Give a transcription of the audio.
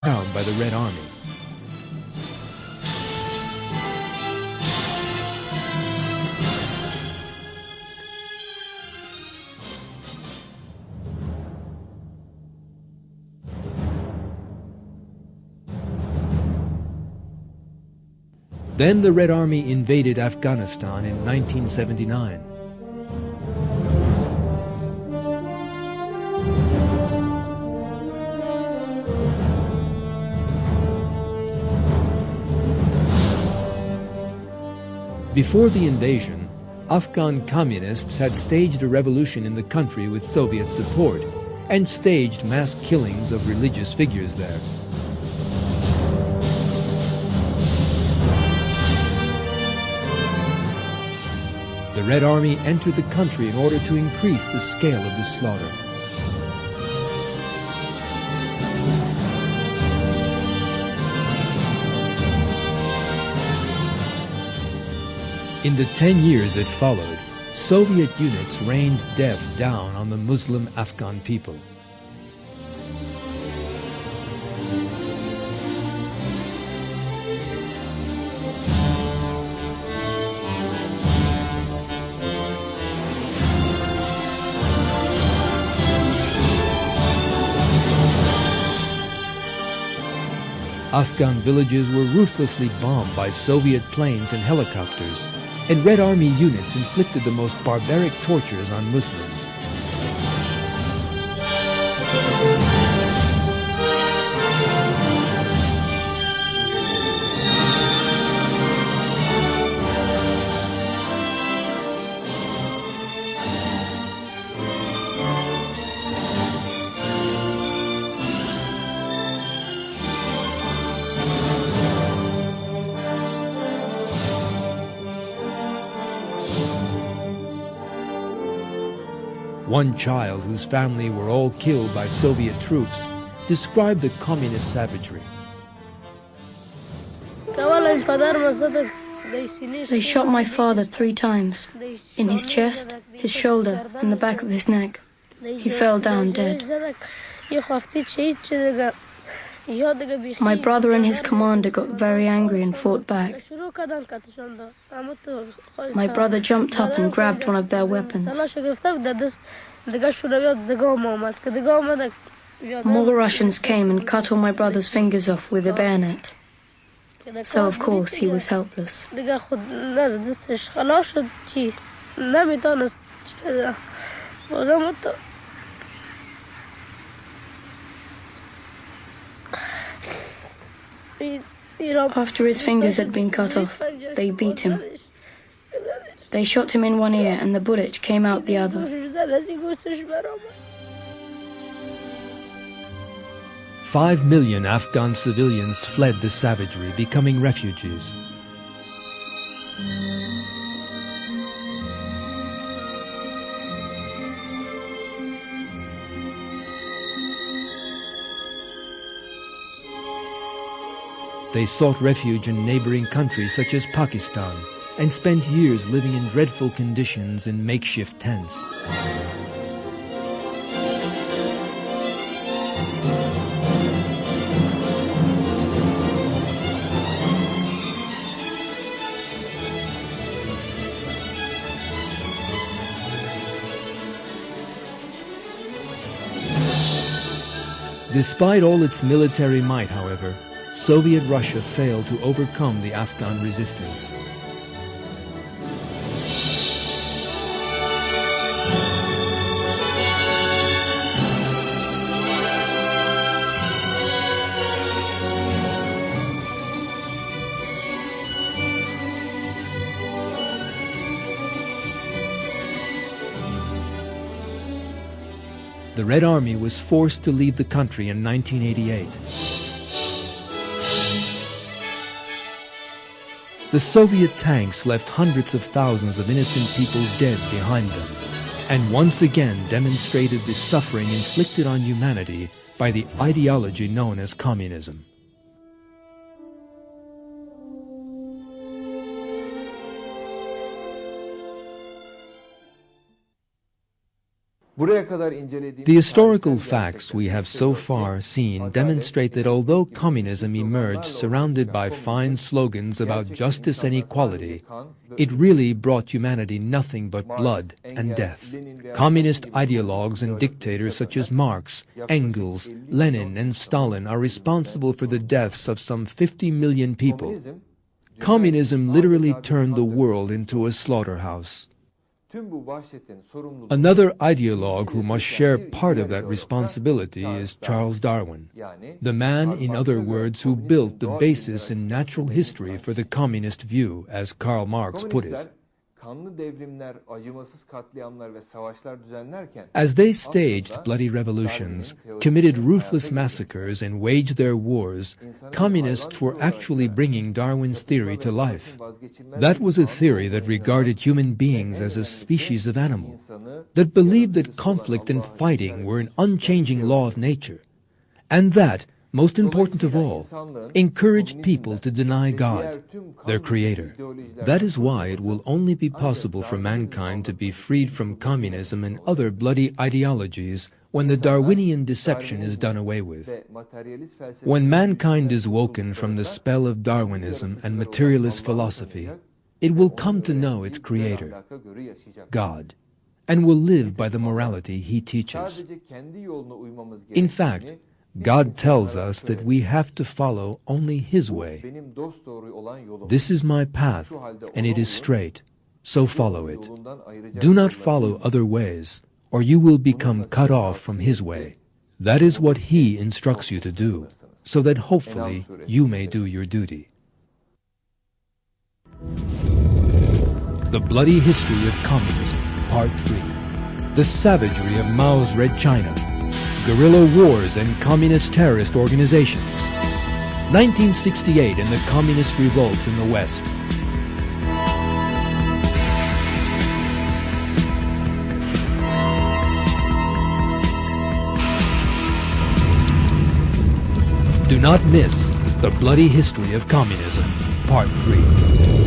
down by the Red Army. Then the Red Army invaded Afghanistan in 1979. Before the invasion, Afghan communists had staged a revolution in the country with Soviet support and staged mass killings of religious figures there. The Red Army entered the country in order to increase the scale of the slaughter. In the 10 years that followed, Soviet units rained death down on the Muslim Afghan people. Afghan villages were ruthlessly bombed by Soviet planes and helicopters, and Red Army units inflicted the most barbaric tortures on Muslims. One child whose family were all killed by Soviet troops described the communist savagery. They shot my father 3 times, in his chest, his shoulder, and the back of his neck. He fell down dead. My brother and his commander got very angry and fought back. My brother jumped up and grabbed one of their weapons. More Russians came and cut all my brother's fingers off with a bayonet. So of course he was helpless. After his fingers had been cut off, they beat him. They shot him in one ear and the bullet came out the other. 5 million Afghan civilians fled the savagery, becoming refugees. They sought refuge in neighboring countries such as Pakistan and spent years living in dreadful conditions in makeshift tents. Despite all its military might, however, Soviet Russia failed to overcome the Afghan resistance. The Red Army was forced to leave the country in 1988. The Soviet tanks left hundreds of thousands of innocent people dead behind them, and once again demonstrated the suffering inflicted on humanity by the ideology known as communism. The historical facts we have so far seen demonstrate that although communism emerged surrounded by fine slogans about justice and equality, it really brought humanity nothing but blood and death. Communist ideologues and dictators such as Marx, Engels, Lenin, and Stalin are responsible for the deaths of some 50 million people. Communism literally turned the world into a slaughterhouse. Another ideologue who must share part of that responsibility is Charles Darwin, the man, in other words, who built the basis in natural history for the communist view, as Karl Marx put it. As they staged bloody revolutions, committed ruthless massacres, and waged their wars, communists were actually bringing Darwin's theory to life. That was a theory that regarded human beings as a species of animal, that believed that conflict and fighting were an unchanging law of nature, and that, most important of all, encouraged people to deny God, their Creator. That is why it will only be possible for mankind to be freed from communism and other bloody ideologies when the Darwinian deception is done away with. When mankind is woken from the spell of Darwinism and materialist philosophy, it will come to know its Creator, God, and will live by the morality He teaches. In fact, God tells us that we have to follow only His way. This is my path, and it is straight, so follow it. Do not follow other ways, or you will become cut off from His way. That is what He instructs you to do, so that hopefully you may do your duty. The Bloody History of Communism, Part 3. The Savagery of Mao's Red China. Guerrilla Wars and Communist Terrorist Organizations. 1968 and the Communist Revolts in the West. Do not miss The Bloody History of Communism, Part 3.